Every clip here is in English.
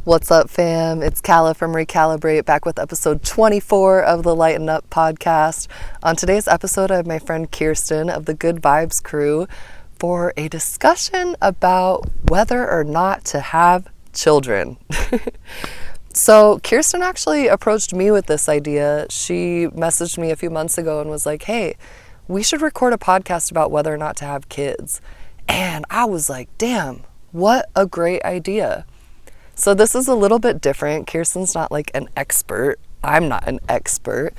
What's up, fam? It's Calla from Recalibrate, back with episode 24 of the Lighten Up podcast. On today's episode, I have my friend Kirsten of the Good Vibes crew for a discussion about whether or not to have children. So Kirsten actually approached me with this idea. She messaged me a few months ago and was like, hey, we should record a podcast about whether or not to have kids. And I was like, damn, what a great idea. So this is a little bit different. Kirsten's not like an expert. I'm not an expert.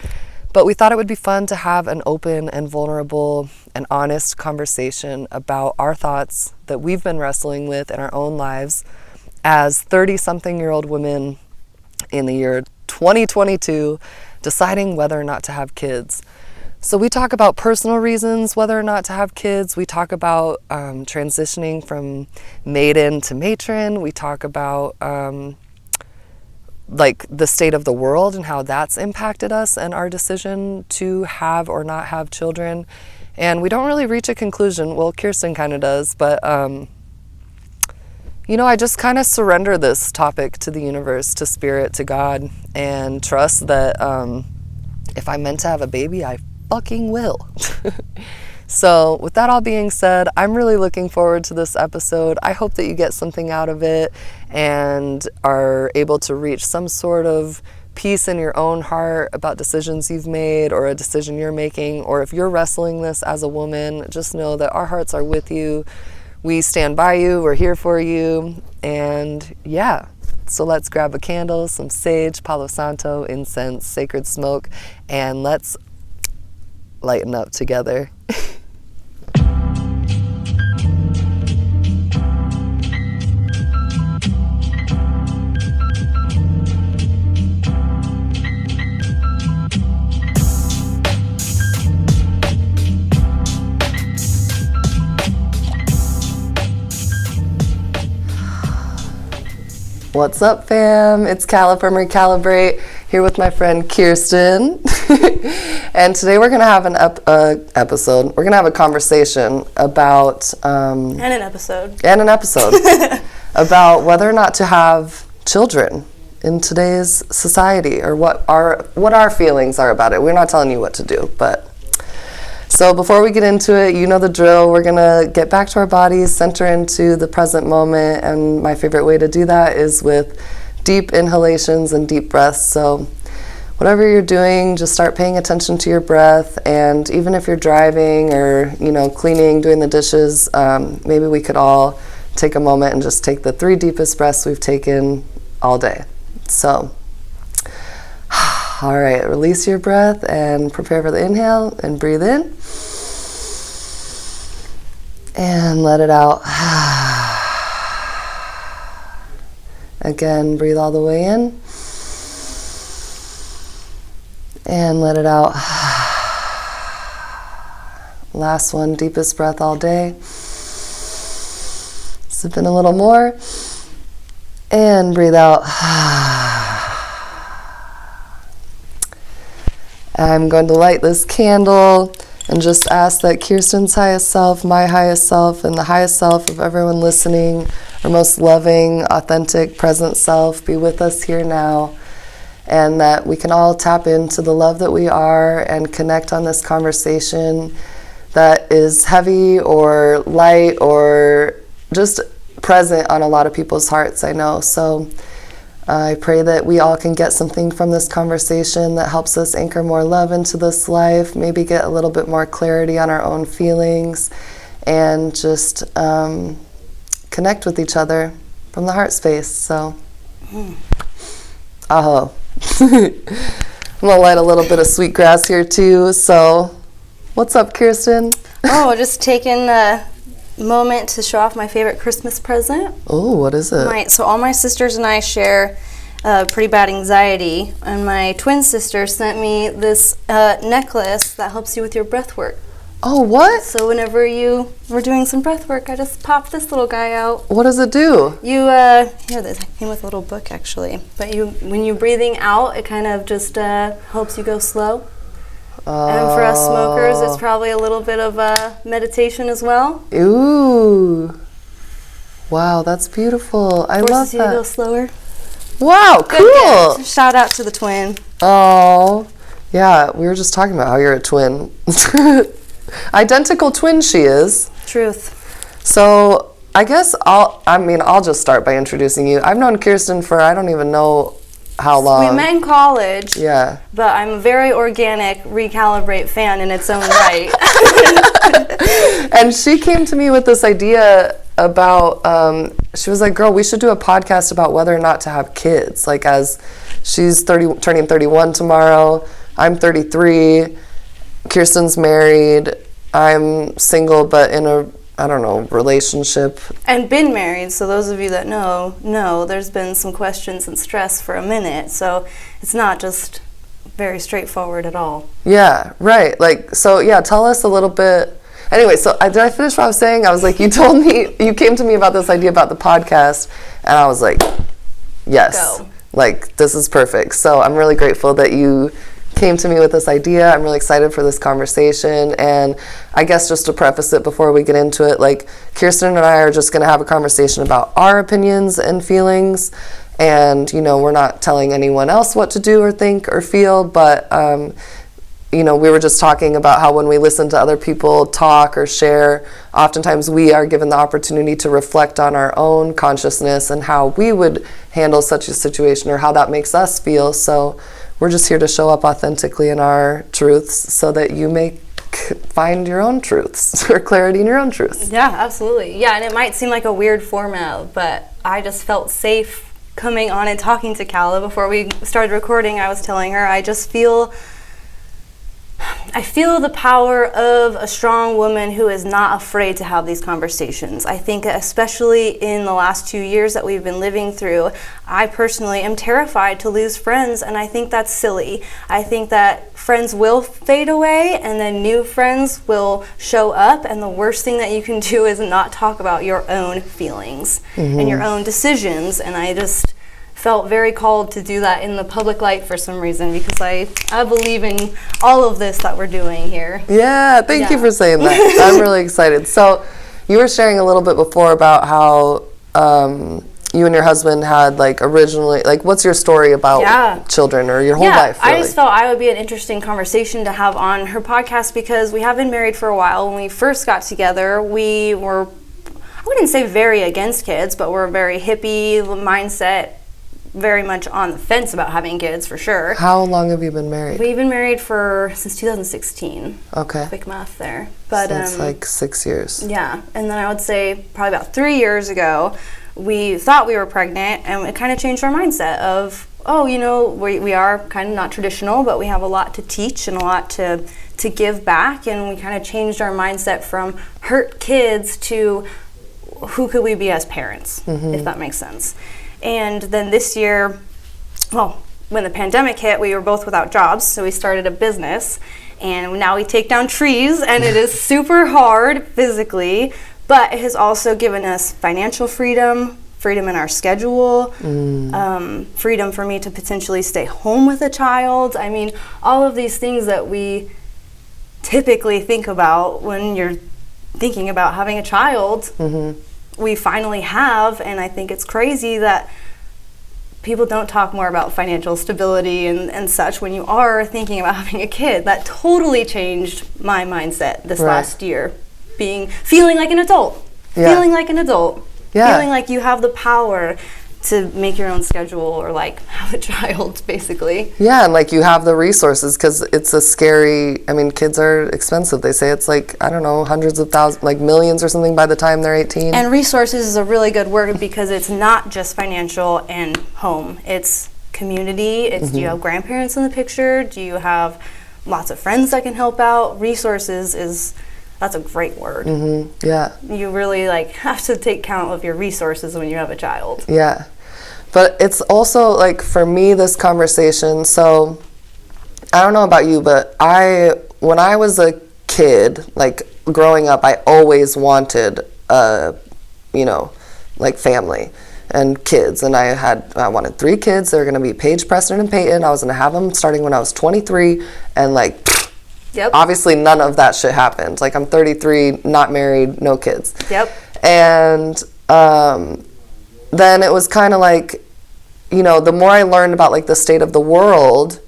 But we thought it would be fun to have an open and vulnerable and honest conversation about our thoughts that we've been wrestling with in our own lives as 30-something-year-old women in the year 2022, deciding whether or not to have kids. So we talk about personal reasons whether or not to have kids. We talk about transitioning from maiden to matron. We talk about like the state of the world and how that's impacted us and our decision to have or not have children. And we don't really reach a conclusion. Well, Kirsten kind of does, but I just kind of surrender this topic to the universe, to spirit, to God, and trust that if I'm meant to have a baby, I fucking will. So with that all being said, I'm really looking forward to this episode. I hope that you get something out of it and are able to reach some sort of peace in your own heart about decisions you've made or a decision you're making, or if you're wrestling this as a woman, just know that our hearts are with you. We stand by you. We're here for you. And yeah, so let's grab a candle, some sage, Palo Santo, incense, sacred smoke, and let's lighten up together. What's up, fam? It's Calla from Recalibrate, here with my friend Kirsten. And today we're going to have an episode. We're going to have a conversation about... And an episode. About whether or not to have children in today's society, or what our feelings are about it. We're not telling you what to do, but... So before we get into it, you know the drill. We're going to get back to our bodies, center into the present moment, and my favorite way to do that is with deep inhalations and deep breaths. So whatever you're doing, just start paying attention to your breath, and even if you're driving or, cleaning, doing the dishes, maybe we could all take a moment and just take the 3 deepest breaths we've taken all day. So, all right, release your breath and prepare for the inhale and breathe in. And let it out. Again, breathe all the way in. And let it out. Last one, deepest breath all day. Sip in a little more. And breathe out. I'm going to light this candle and just ask that Kirsten's highest self, my highest self, and the highest self of everyone listening, our most loving, authentic, present self, be with us here now, and that we can all tap into the love that we are and connect on this conversation that is heavy or light or just present on a lot of people's hearts, I know. So I pray that we all can get something from this conversation that helps us anchor more love into this life, maybe get a little bit more clarity on our own feelings, and just connect with each other from the heart space. So, aho. I'm gonna light a little bit of sweet grass here too. So, what's up, Kirsten? Oh, just taking a moment to show off my favorite Christmas present. Oh, what is it? So all my sisters and I share pretty bad anxiety, and my twin sister sent me this necklace that helps you with your breath work. Oh, what? So whenever you were doing some breath work, I just popped this little guy out. What does it do? Here, this came with a little book actually. But when you're breathing out, it kind of just helps you go slow. And for us smokers, it's probably a little bit of meditation as well. Ooh. Wow, that's beautiful. I love that. Forces you to go slower. Wow, cool. Gift. Shout out to the twin. Oh, yeah, we were just talking about how you're a twin. Identical twin she is. Truth. So I guess I'll just start by introducing you. I've known Kirsten for I don't even know how long. We met in college. Yeah. But I'm a very organic Recalibrate fan in its own right. And she came to me with this idea about, she was like, girl, we should do a podcast about whether or not to have kids. Like, as she's turning 31 tomorrow, I'm 33, Kirsten's married, I'm single but in a, I don't know, relationship. And been married, so those of you that know, there's been some questions and stress for a minute, so it's not just very straightforward at all. Yeah, right. Like, so yeah, tell us a little bit. Anyway, so did I finish what I was saying? I was like, you came to me about this idea about the podcast, and I was like, yes. Go. Like, this is perfect. So I'm really grateful that you came to me with this idea. I'm really excited for this conversation. And I guess just to preface it before we get into it, like, Kirsten and I are just going to have a conversation about our opinions and feelings. And, we're not telling anyone else what to do or think or feel, but we were just talking about how when we listen to other people talk or share, oftentimes we are given the opportunity to reflect on our own consciousness and how we would handle such a situation or how that makes us feel. So we're just here to show up authentically in our truths so that you may find your own truths or clarity in your own truths. Yeah, absolutely. Yeah, and it might seem like a weird format, but I just felt safe coming on and talking to Calla. Before we started recording, I was telling her I feel the power of a strong woman who is not afraid to have these conversations. I think especially in the last 2 years that we've been living through, I personally am terrified to lose friends, and I think that's silly. I think that friends will fade away and then new friends will show up, and the worst thing that you can do is not talk about your own feelings and your own decisions, and I just felt very called to do that in the public light for some reason, because I believe in all of this that we're doing here. Yeah, thank you for saying that. I'm really excited. So you were sharing a little bit before about how you and your husband had originally, what's your story about children or your whole life, really? I just felt I would be an interesting conversation to have on her podcast because we have been married for a while. When we first got together, we were, I wouldn't say very against kids, but we're a very hippie mindset, very much on the fence about having kids, for sure. How long have you been married? We've been married since 2016. Okay. Quick math there. But so it's 6 years. Yeah, and then I would say probably about 3 years ago, we thought we were pregnant, and it kind of changed our mindset of, we are kind of not traditional, but we have a lot to teach and a lot to give back, and we kind of changed our mindset from hurt kids to who could we be as parents, if that makes sense. And then this year, when the pandemic hit, we were both without jobs, so we started a business, and now we take down trees, and it is super hard physically, but it has also given us financial freedom in our schedule, freedom for me to potentially stay home with a child. I mean, all of these things that we typically think about when you're thinking about having a child, we finally have, and I think it's crazy that people don't talk more about financial stability and such when you are thinking about having a kid. That totally changed my mindset this last year. Feeling like an adult. Feeling like an adult. Feeling like you have the power to make your own schedule or have a child, basically. Yeah, and you have the resources, because it's a scary, kids are expensive. They say it's hundreds of thousands, millions or something by the time they're 18. And resources is a really good word, because it's not just financial and home. It's community. It's do you have grandparents in the picture? Do you have lots of friends that can help out? Resources that's a great word. Yeah. You really have to take count of your resources when you have a child. Yeah. But it's also for me, this conversation, so I don't know about you, but when I was a kid, growing up, I always wanted family and kids, and I wanted 3 kids. They were going to be Paige, Preston, and Peyton. I was going to have them starting when I was 23, and Yep. obviously none of that shit happened. I'm 33, not married, no kids. Yep. And then it was kind of you know, the more I learned about like the state of the world,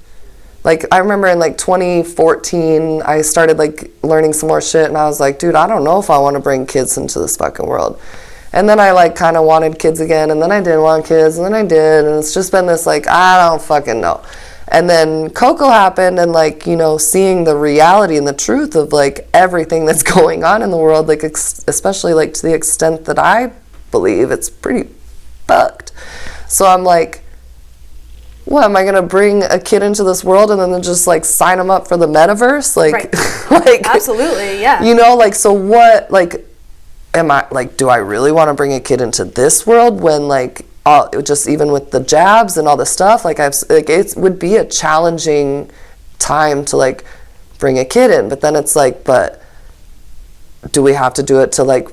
like I remember in like 2014, I started like learning some more shit, and I was like, dude, I don't know if I want to bring kids into this fucking world. And then I like kind of wanted kids again, and then I didn't want kids, and then I did, and it's just been this like, I don't fucking know. And then Coco happened, and like, you know, seeing the reality and the truth of like everything that's going on in the world, like especially like to the extent that I believe it's pretty fucked. So I'm like, what, am I gonna bring a kid into this world and then just like sign them up for the metaverse? Like, right. like absolutely, yeah. You know, like, so what, like, am I, like, do I really want to bring a kid into this world when, like, just even with the jabs and all the stuff, like, it would be a challenging time to, like, bring a kid in. But then it's like, but do we have to do it to, like,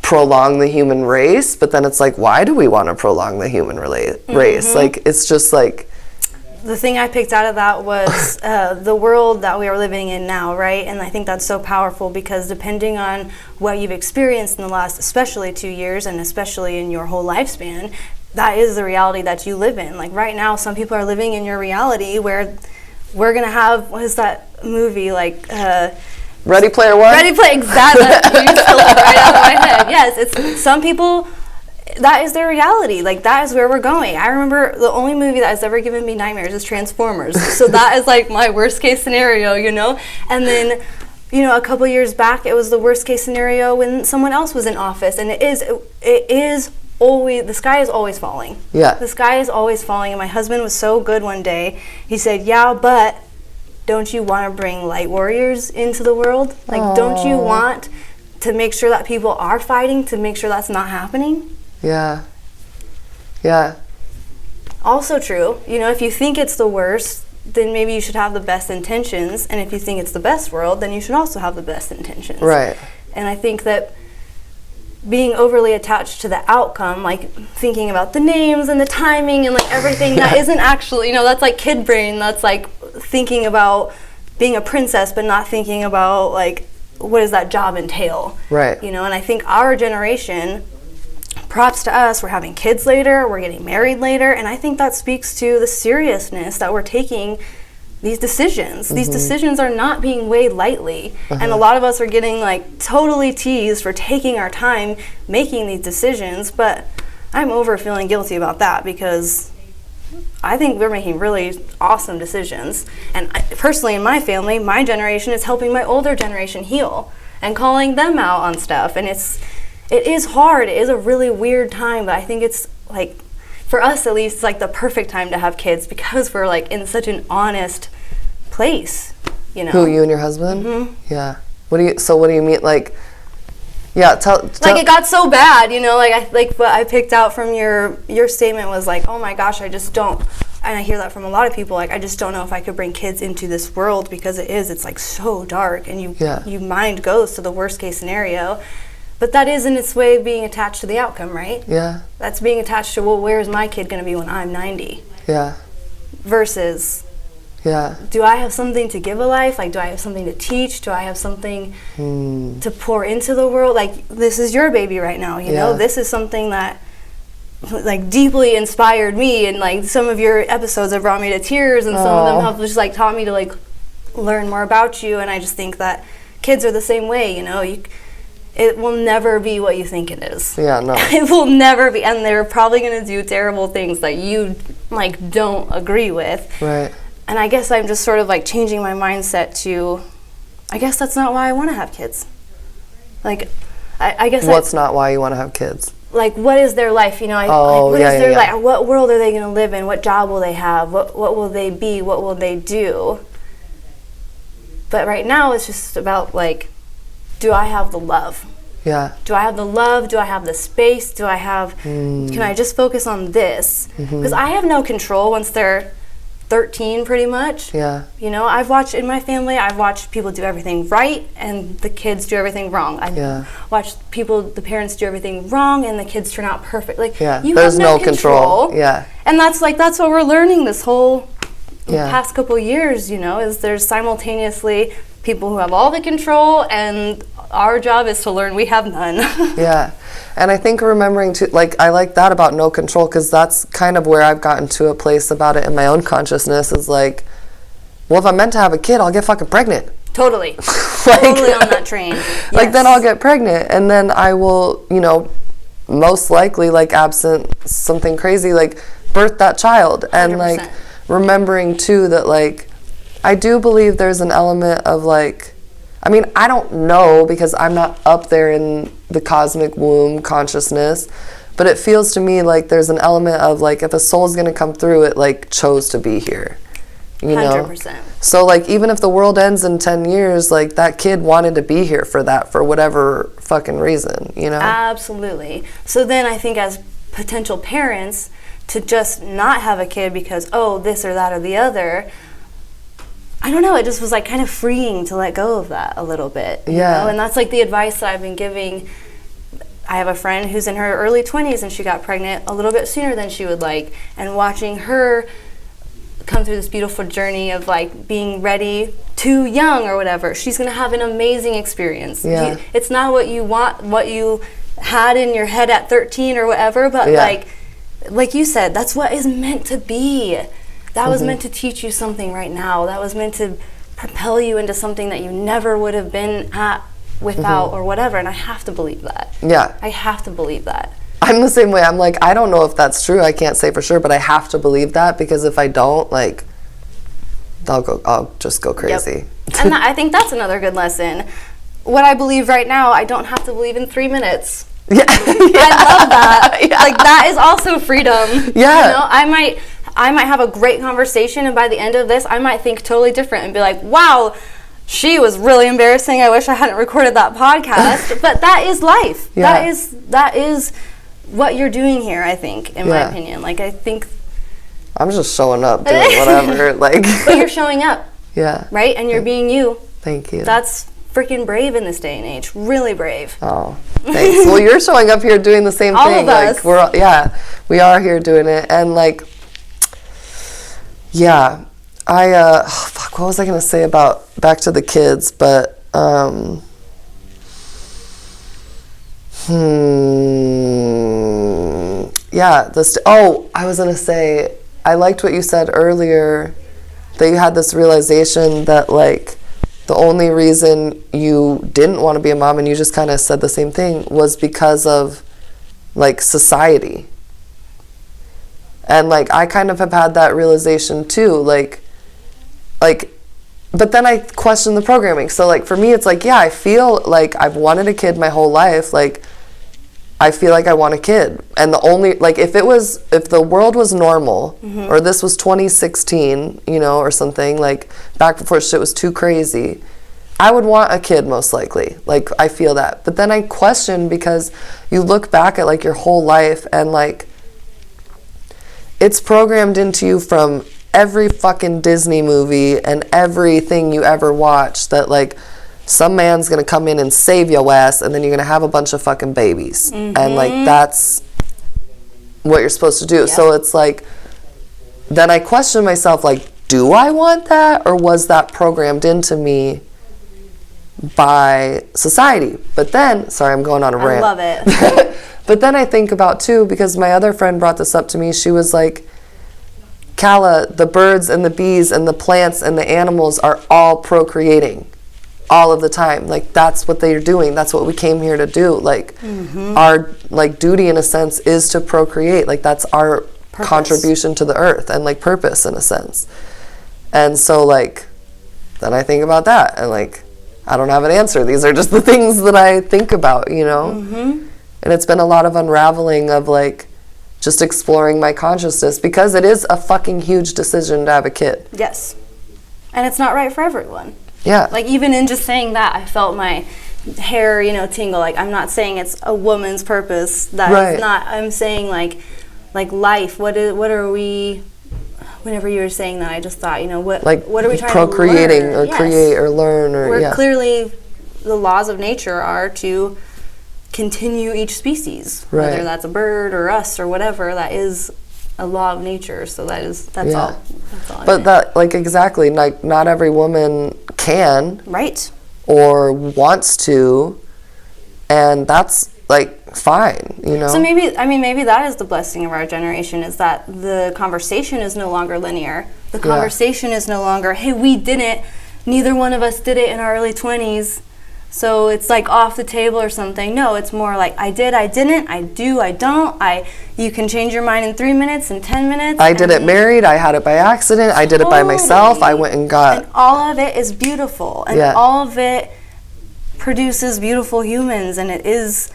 prolong the human race? But then it's like, why do we want to prolong the human race? Mm-hmm. Like, it's just like... The thing I picked out of that was the world that we are living in now, right? And I think that's so powerful because depending on what you've experienced in the last, especially 2 years, and especially in your whole lifespan, that is the reality that you live in. Like right now, some people are living in your reality where we're going to have, what is that movie, like... Ready Player One? Ready Player, exactly. You stole it right out of my head. Yes, it's some people... That is their reality. Like, that is where we're going. I remember the only movie that has ever given me nightmares is Transformers. So that is, like, my worst-case scenario, you know? And then, you know, a couple years back, it was the worst-case scenario when someone else was in office. And it is always, the sky is always falling. Yeah. The sky is always falling. And my husband was so good one day. He said, yeah, but don't you want to bring light warriors into the world? Like, Aww. Don't you want to make sure that people are fighting to make sure that's not happening? Yeah. Yeah. Also true. You know, if you think it's the worst, then maybe you should have the best intentions. And if you think it's the best world, then you should also have the best intentions. Right. And I think that being overly attached to the outcome, like thinking about the names and the timing and like everything that isn't actually, you know, that's like kid brain. That's like thinking about being a princess, but not thinking about like, what does that job entail? Right. You know, and I think our generation... Props to us, we're having kids later, we're getting married later, and I think that speaks to the seriousness that we're taking these decisions. Mm-hmm. These decisions are not being weighed lightly, and a lot of us are getting like totally teased for taking our time making these decisions, but I'm over feeling guilty about that because I think we're making really awesome decisions. And personally in my family, my generation is helping my older generation heal and calling them out on stuff, and it is hard. It is a really weird time, but I think it's like, for us at least, it's like the perfect time to have kids because we're like in such an honest place, you know. Who, you and your husband? Mm-hmm. Yeah. What do you mean? Like, yeah, tell. Like it got so bad, you know. Like what I picked out from your statement was like, oh my gosh, I just don't. And I hear that from a lot of people. Like, I just don't know if I could bring kids into this world because it's like so dark, and your mind goes to the worst case scenario. But that is in its way being attached to the outcome, right? Yeah. That's being attached to, well, where's my kid going to be when I'm 90? Yeah. Versus, do I have something to give a life? Like, do I have something to teach? Do I have something to pour into the world? Like, this is your baby right now, you know? This is something that, like, deeply inspired me. And, like, some of your episodes have brought me to tears. And some of them have just, like, taught me to, like, learn more about you. And I just think that kids are the same way, you know? It will never be what you think it is. Yeah, no. It will never be, and they're probably going to do terrible things that you, like, don't agree with. Right. And I guess I'm just sort of, like, changing my mindset to, I guess that's not why I want to have kids. Like, I guess... What's not why you want to have kids? Like, what is their life, you know? What is their life? What world are they going to live in? What job will they have? What will they be? What will they do? But right now, it's just about, like... Do I have the love? Yeah. Do I have the love? Do I have the space? Do I have... Can I just focus on this? Because I have no control once they're 13, pretty much. Yeah. You know, in my family, I've watched people do everything right and the kids do everything wrong. I've watched the parents do everything wrong and the kids turn out perfect. Like, you there's have no control. Yeah. And that's what we're learning this whole past couple years, you know, is there's simultaneously... people who have all the control and our job is to learn. We have none. Yeah. And I think remembering to, like, I like that about no control, because that's kind of where I've gotten to a place about it in my own consciousness, is like, well, if I'm meant to have a kid, I'll get fucking pregnant. Totally. Like, totally on that train. Yes. Like, then I'll get pregnant, and then I will, you know, most likely, like, absent something crazy, like, birth that child. And 100%. like, remembering too that, like, I do believe there's an element of, like, I mean, I don't know, because I'm not up there in the cosmic womb consciousness, but it feels to me like there's an element of, like, if a soul's gonna come through, it, like, chose to be here, you know? 100%. So, like, even if the world ends in 10 years, like, that kid wanted to be here for that, for whatever fucking reason, you know? Absolutely. So then I think as potential parents, to just not have a kid because, oh, this or that or the other, I don't know, it just was, like, kind of freeing to let go of that a little bit. You know? And that's, like, the advice that I've been giving. I have a friend who's in her early 20s, and she got pregnant a little bit sooner than she would like. And watching her come through this beautiful journey of, like, being ready too young or whatever, she's going to have an amazing experience. Yeah. It's not what you want, what you had in your head at 13 or whatever, but, like you said, that's what is meant to be. That was meant to teach you something right now. That was meant to propel you into something that you never would have been at without or whatever. And I have to believe that. Yeah. I have to believe that. I'm the same way. I'm like, I don't know if that's true. I can't say for sure, but I have to believe that, because if I don't, like, I'll just go crazy. Yep. And I think that's another good lesson. What I believe right now, I don't have to believe in 3 minutes. Yeah. I love that. Yeah. Like, that is also freedom. Yeah. You know, I might have a great conversation, and by the end of this, I might think totally different and be like, wow, she was really embarrassing. I wish I hadn't recorded that podcast. But that is life. Yeah. That is what you're doing here, I think, in my opinion. Like, I think I'm just showing up, doing whatever. Like, but you're showing up. Yeah. Right? And you're being you. Thank you. That's freaking brave in this day and age. Really brave. Oh, thanks. Well, you're showing up here doing the same all thing. Of us. Like, we are here doing it. And, like, what was I going to say about back to the kids? But, I was going to say, I liked what you said earlier, that you had this realization that, like, the only reason you didn't want to be a mom, and you just kind of said the same thing, was because of, like, society. And, like, I kind of have had that realization too, like, but then I question the programming. So, like, for me, it's like, I feel like I've wanted a kid my whole life. Like, I feel like I want a kid. And the only, like, if the world was normal, or this was 2016, you know, or something, like, back before shit was too crazy, I would want a kid most likely. Like, I feel that. But then I question, because you look back at, like, your whole life, and, like, it's programmed into you from every fucking Disney movie and everything you ever watched, that, like, some man's gonna come in and save your ass, and then you're gonna have a bunch of fucking babies. And, like, that's what you're supposed to do. Yep. So it's like, then I question myself, like, do I want that, or was that programmed into me by society? But then, sorry, I'm going on a rant. I love it. But then I think about, too, because my other friend brought this up to me, she was like, Kala, the birds and the bees and the plants and the animals are all procreating all of the time. Like, that's what they're doing. That's what we came here to do. Like, our, like, duty, in a sense, is to procreate. Like, that's our contribution to the earth, and, like, purpose, in a sense. And so, like, then I think about that, and, like, I don't have an answer. These are just the things that I think about, you know? And it's been a lot of unraveling of, like, just exploring my consciousness, because it is a fucking huge decision to have a kid. Yes. And it's not right for everyone. Yeah. Like, even in just saying that, I felt my hair, you know, tingle. Like, I'm not saying it's a woman's purpose. That is not. I'm saying, like life. What are we? Whenever you were saying that, I just thought, you know, what are we trying procreating to learn? Or create or learn, or where clearly the laws of nature are to continue each species, whether that's a bird or us or whatever. That is a law of nature. So that's all. That's all. But that, like, exactly, like, not every woman can. Right. or wants to, and that's like fine, you know. So maybe that is the blessing of our generation, is that the conversation is no longer linear. The conversation is no longer, hey, we didn't, neither one of us did it in our early 20s, so it's like off the table or something. No, it's more like, I did, I didn't, I do, I don't, you can change your mind in 3 minutes, in 10 minutes. I did it married, I had it by accident, I did it by myself, I went and got... And all of it is beautiful, and all of it produces beautiful humans, and it is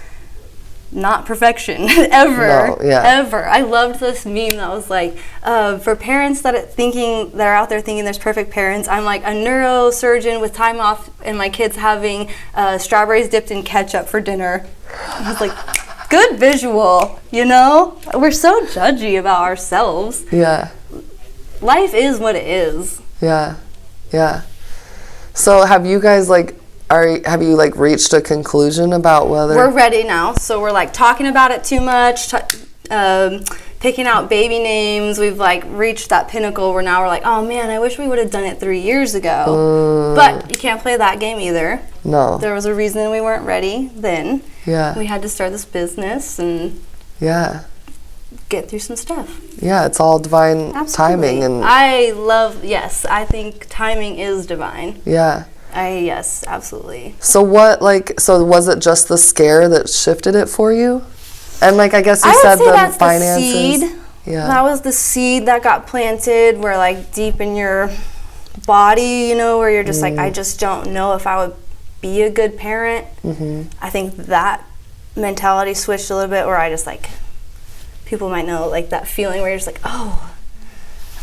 not perfection ever. Ever. I loved this meme that was like, for parents that are out there thinking there's perfect parents, I'm like a neurosurgeon with time off and my kids having strawberries dipped in ketchup for dinner. I was like, good visual, you know? We're so judgy about ourselves. Yeah. Life is what it is. Yeah. Yeah. So have you guys have you reached a conclusion about whether... We're ready now. So we're like talking about it too much, picking out baby names. We've like reached that pinnacle where now we're like, oh man, I wish we would have done it 3 years ago. But you can't play that game either. No. There was a reason we weren't ready then. Yeah. We had to start this business and get through some stuff. Yeah, it's all divine timing. And I think timing is divine. Yeah. Yes, absolutely. So so was it just the scare that shifted it for you? And I guess you said the finances. The seed. Yeah. That was the seed that got planted where deep in your body, you know, where you're just like, I just don't know if I would be a good parent. Mm-hmm. I think that mentality switched a little bit where I just people might know that feeling where you're just like,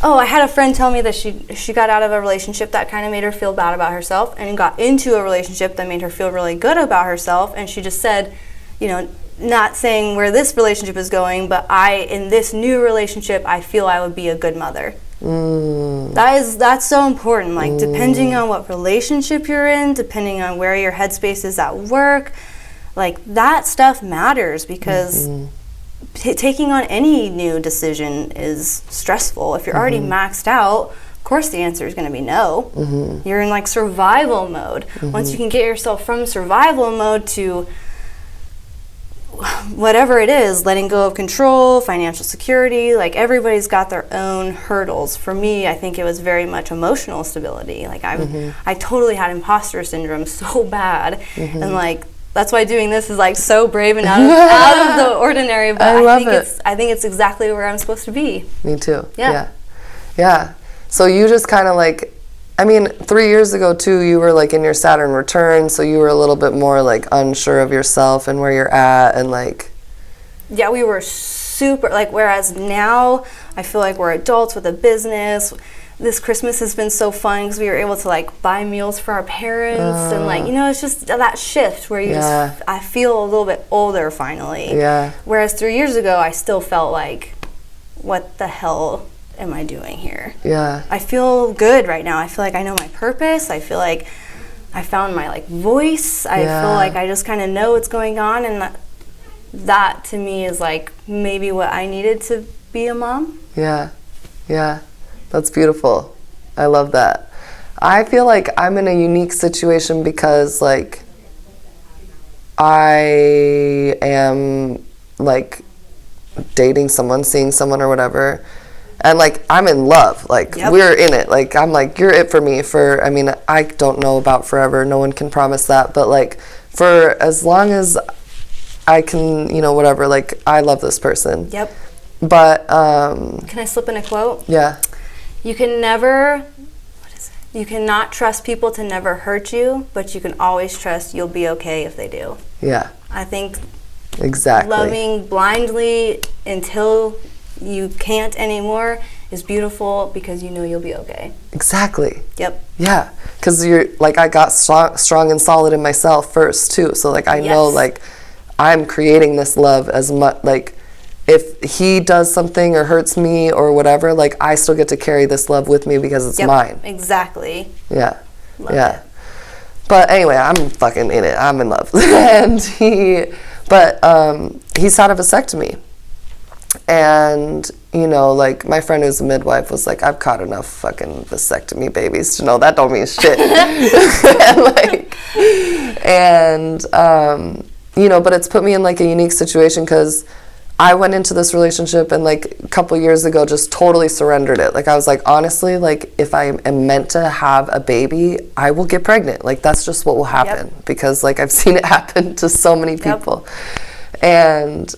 Oh, I had a friend tell me that she got out of a relationship that kind of made her feel bad about herself and got into a relationship that made her feel really good about herself. And she just said, you know, not saying where this relationship is going, but in this new relationship, I feel I would be a good mother. That's so important. Depending on what relationship you're in, depending on where your headspace is at work, that stuff matters because... taking on any new decision is stressful. If you're already maxed out, of course the answer is going to be no. Mm-hmm. You're in survival mode. Mm-hmm. Once you can get yourself from survival mode to whatever it is, letting go of control, financial security, everybody's got their own hurdles. For me, I think it was very much emotional stability. I totally had imposter syndrome so bad. Mm-hmm. And that's why doing this is so brave and out of the ordinary. But I think it's exactly where I'm supposed to be. Me too. Yeah. So you just kind of 3 years ago too, you were in your Saturn return, so you were a little bit more unsure of yourself and where you're at and Yeah, we were super whereas now I feel we're adults with a business. This Christmas has been so fun because we were able to buy meals for our parents and it's just that shift where I feel a little bit older finally. Yeah. Whereas 3 years ago I still felt what the hell am I doing here? Yeah. I feel good right now. I feel I know my purpose. I feel I found my voice. I feel I just kind of know what's going on, and that to me is maybe what I needed to be a mom. Yeah. Yeah. That's beautiful. I love that. I feel I'm in a unique situation because I am dating someone, seeing someone or whatever, and I'm in love. We're in it. I'm you're it for me for, I don't know about forever. No one can promise that, but for as long as I can, whatever, I love this person. Yep. But can I slip in a quote? Yeah. You cannot trust people to never hurt you, but you can always trust you'll be okay if they do. Yeah. I think exactly loving blindly until you can't anymore is beautiful because you know you'll be okay. Exactly. Yep. Yeah, because you're I got strong and solid in myself first too, so I know I'm creating this love as much if he does something or hurts me or whatever, I still get to carry this love with me because it's mine. Exactly. Yeah. Love it. But anyway, I'm fucking in it. I'm in love. And he's had a vasectomy. And, you know, like, my friend who's a midwife was like, I've caught enough fucking vasectomy babies to know that don't mean shit. You know, but it's put me in, like, a unique situation because I went into this relationship and, like, a couple years ago just totally surrendered it. Like, I was like, honestly, like, if I am meant to have a baby, I will get pregnant. Like, that's just what will happen. Yep. Because, like, I've seen it happen to so many people. Yep. And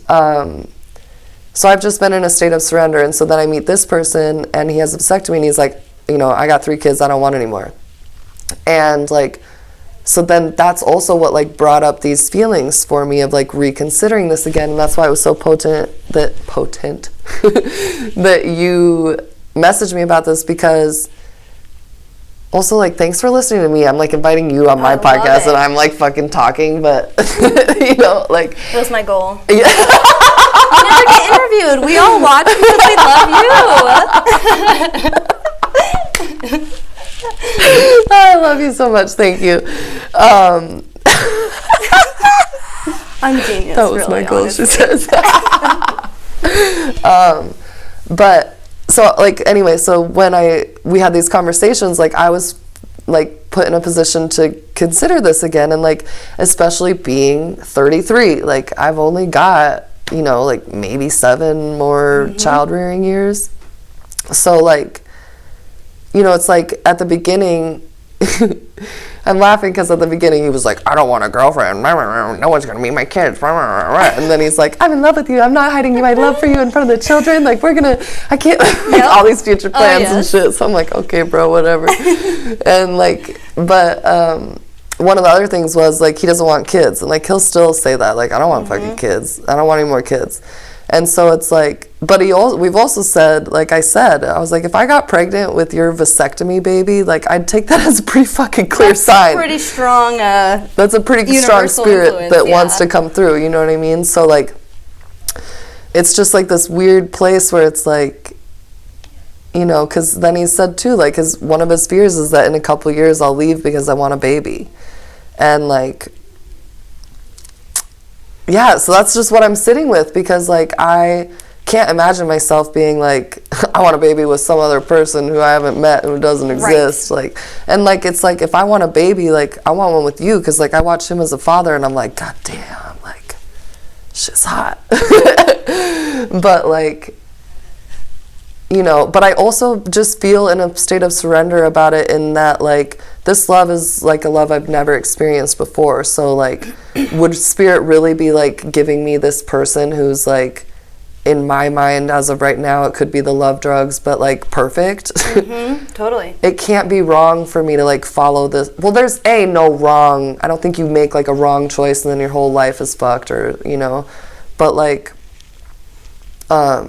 so I've just been in a state of surrender. And so then I meet this person, and he has a vasectomy, and he's like, you know, I got 3 kids, I don't want any more. And, like, so then that's also what, like, brought up these feelings for me of, like, reconsidering this again. And that's why it was so potent that you messaged me about this, because also, like, thanks for listening to me. I'm, like, inviting you on my podcast, and I'm, like, fucking talking, but, you know, like. That was my goal. Yeah. You never get interviewed. We all watch because we love you. I love you so much. Thank you. I'm genius. That was really, my goal, honestly. She says. But so, like, anyway, so when we had these conversations, like, I was, like, put in a position to consider this again, and, like, especially being 33, like, I've only got, you know, like, maybe 7 more child rearing years. So, like, you know, it's like at the beginning, I'm laughing because at the beginning he was like, I don't want a girlfriend. No one's going to meet my kids. And then he's like, I'm in love with you. I'm not hiding my love for you in front of the children. Like, I can't, like, all these future plans and shit. So I'm like, okay, bro, whatever. And, like, but one of the other things was, like, he doesn't want kids. And, like, he'll still say that. Like, I don't want fucking kids. I don't want any more kids. And so it's like, but we've also said, like I said, I was like, if I got pregnant with your vasectomy baby, like, I'd take that as a pretty fucking clear sign. Pretty strong. That's a pretty strong spirit that wants to come through. You know what I mean? So, like, it's just like this weird place where it's like, you know, because then he said too, like, one of his fears is that in a couple years I'll leave because I want a baby, and, like. Yeah, so that's just what I'm sitting with, because, like, I can't imagine myself being like, I want a baby with some other person who I haven't met, who doesn't exist. Right. Like, and, like, it's like, if I want a baby, like, I want one with you, because, like, I watch him as a father, and I'm like, God damn, like, shit's hot. But, like, you know, but I also just feel in a state of surrender about it, in that, like, this love is, like, a love I've never experienced before. So, like, would Spirit really be, like, giving me this person who's, like, in my mind, as of right now, it could be the love drugs, but, like, perfect? Totally. It can't be wrong for me to, like, follow this. Well, there's no wrong. I don't think you make, like, a wrong choice and then your whole life is fucked, or, you know. But, like, I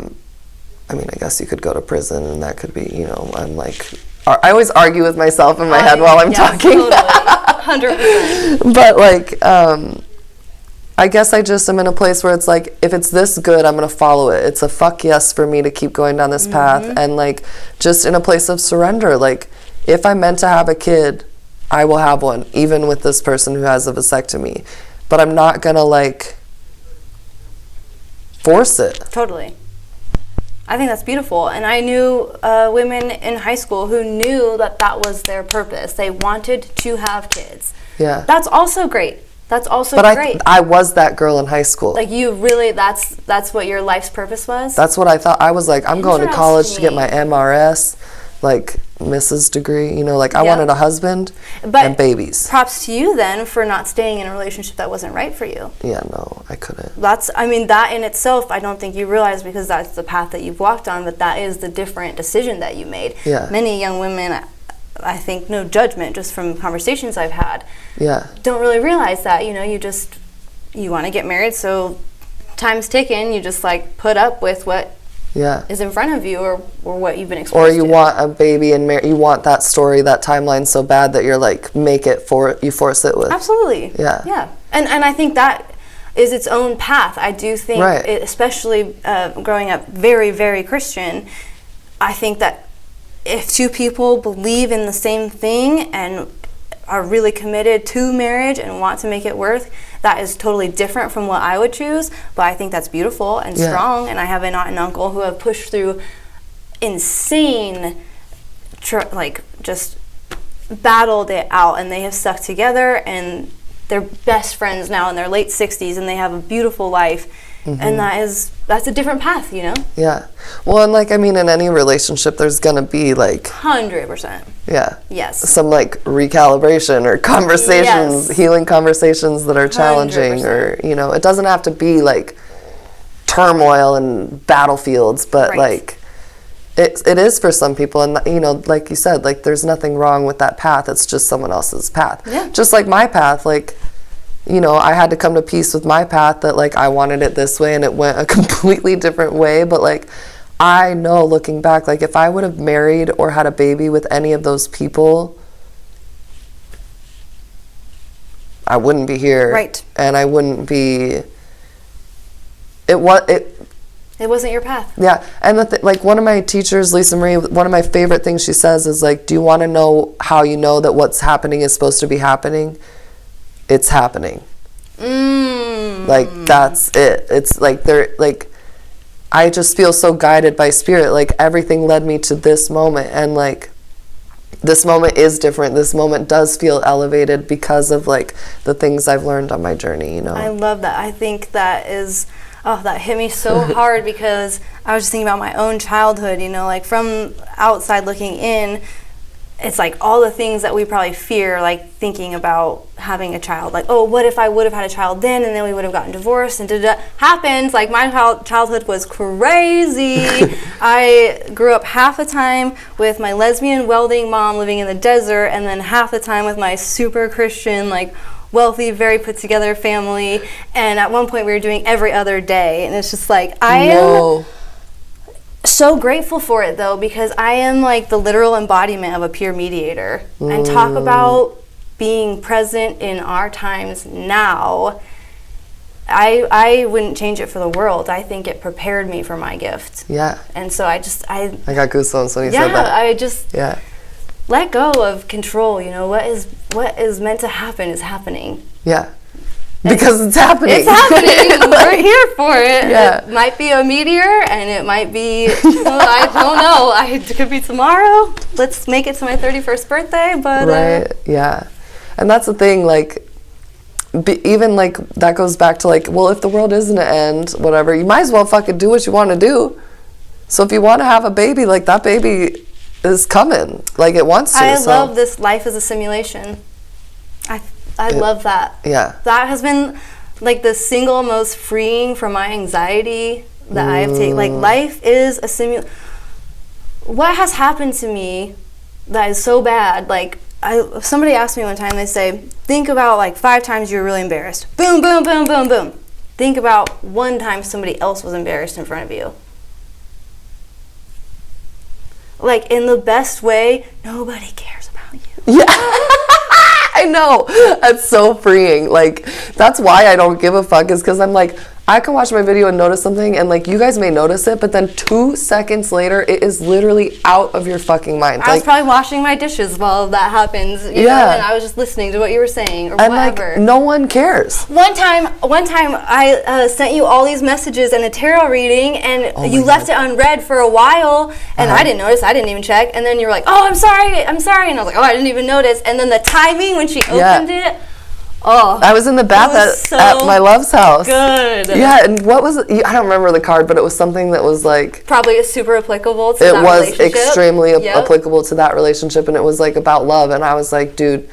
mean, I guess you could go to prison, and that could be, you know, I'm like, I always argue with myself in my head while I'm talking. Totally. 100%. But, like, I guess I just am in a place where it's like, if it's this good, I'm going to follow it. It's a fuck yes for me to keep going down this path. And, like, just in a place of surrender. Like, if I'm meant to have a kid, I will have one, even with this person who has a vasectomy. But I'm not going to, like, force it. Totally. I think that's beautiful. And I knew women in high school who knew that that was their purpose. They wanted to have kids. Yeah. That's also great. That's also great. But I was that girl in high school. Like, you really, that's what your life's purpose was? That's what I thought. I was like, I'm going to college to get my MRS, like, Mrs. degree, you know, like, I wanted a husband and babies. Props to you then for not staying in a relationship that wasn't right for you. Yeah, no, I couldn't. I mean, that in itself, I don't think you realize, because that's the path that you've walked on, but that is the different decision that you made. Yeah. Many young women, I think, no judgment, just from conversations I've had, don't really realize that, you know, you want to get married, so time's ticking, you just, like, put up with what is in front of you, or what you've been exposed to. Or you want a baby and you want that story, that timeline so bad that you're like, you force it with. Absolutely. Yeah. Yeah. And I think that is its own path. I do think, especially growing up very, very Christian, I think that if two people believe in the same thing and are really committed to marriage and want to make it work, that is totally different from what I would choose, but I think that's beautiful and strong. And I have an aunt and uncle who have pushed through insane, just battled it out, and they have stuck together, and they're best friends now in their late 60s, and they have a beautiful life. And that's a different path, you know? Yeah. Well, and like, I mean, in any relationship, there's gonna be like 100%. Yeah. Yes. Some like recalibration or conversations, healing conversations that are challenging, 100%. or, you know, it doesn't have to be like turmoil and battlefields, but like it is for some people. And, you know, like you said, like there's nothing wrong with that path. It's just someone else's path. Yeah. Just like my path, like, you know, I had to come to peace with my path that like I wanted it this way and it went a completely different way. But like, I know looking back, like if I would have married or had a baby with any of those people, I wouldn't be here. Right. And I wouldn't be, it wasn't your path. Yeah. And like one of my teachers, Lisa Marie, one of my favorite things she says is like, do you want to know how you know that what's happening is supposed to be happening? It's happening. Like that's it. It's like I just feel so guided by spirit. Like everything led me to this moment, and like this moment is different. This moment does feel elevated because of like the things I've learned on my journey, you know. I love that. I think that is, that hit me so hard because I was just thinking about my own childhood, you know, like from outside looking in, it's like all the things that we probably fear, like thinking about having a child. Like, oh, what if I would have had a child then, and then we would have gotten divorced, and happens. Like my childhood was crazy. I grew up half the time with my lesbian welding mom living in the desert, and then half the time with my super Christian, like wealthy, very put together family. And at one point we were doing every other day, and it's just like I am so grateful for it though, because I am like the literal embodiment of a peer mediator. And talk about being present in our times now. I wouldn't change it for the world. I think it prepared me for my gift. Yeah. And so I got goosebumps when you said that. I just let go of control. You know, what is meant to happen is happening. Yeah. Because it's happening. It's happening. We're here for it. Yeah. It might be a meteor, and it might be, I don't know. It could be tomorrow. Let's make it to my 31st birthday. But right. Yeah. And that's the thing, like, even like that goes back to like, well, if the world isn't to end, whatever, you might as well fucking do what you want to do. So if you want to have a baby, like that baby is coming. Like it wants to. I love this life as a simulation. I love that. Yeah. That has been like the single most freeing from my anxiety that I have taken. Like life is a simulation. What has happened to me that is so bad, like somebody asked me one time, they say, think about like 5 times you were really embarrassed. Boom, boom, boom, boom, boom. Think about 1 time somebody else was embarrassed in front of you. Like in the best way, nobody cares about you. Yeah. I know. That's so freeing. Like, that's why I don't give a fuck, is because I'm like, I can watch my video and notice something, and like, you guys may notice it, but then 2 seconds later, it is literally out of your fucking mind. I was probably washing my dishes while that happens. You know, and I was just listening to what you were saying, or and whatever. Like, no one cares. One time I sent you all these messages and a tarot reading, and you left it unread for a while, and I didn't notice. I didn't even check. And then you were like, "Oh, I'm sorry," and I was like, "Oh, I didn't even notice." And then the timing when she opened it. Oh, I was in the bath at my love's house. Good. Yeah, and what was it? I don't remember the card, but it was something that was like probably super applicable to that relationship. It was extremely applicable to that relationship, and it was like about love. And I was like, dude,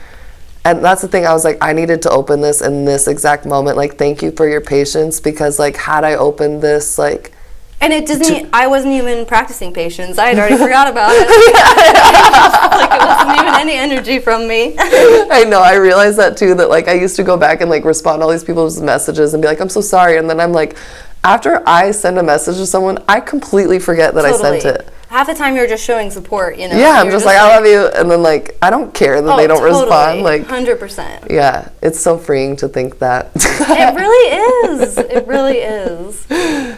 and that's the thing. I was like, I needed to open this in this exact moment. Like, thank you for your patience, because like, had I opened this, like. And it doesn't. I wasn't even practicing patience. I had already forgot about it. Like it wasn't even any energy from me. I know. I realized that too. That like I used to go back and like respond to all these people's messages and be like, "I'm so sorry," and then I'm like, after I send a message to someone, I completely forget that I sent it. Half the time you're just showing support, you know. Yeah, I'm just like, I love you, and then like I don't care that they don't respond. Like 100%. Yeah, it's so freeing to think that. It really is. It really is.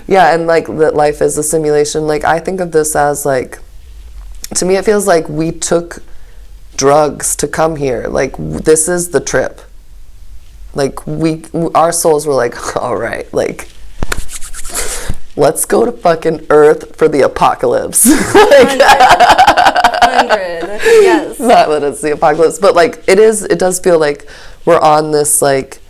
Yeah, and like that life is a simulation. Like I think of this as like, to me it feels like we took drugs to come here. Like, this is the trip. Like, our souls were like, all right, like, let's go to fucking Earth for the apocalypse. 100. Yes. Not that it's the apocalypse, but like, it does feel like we're on this, like,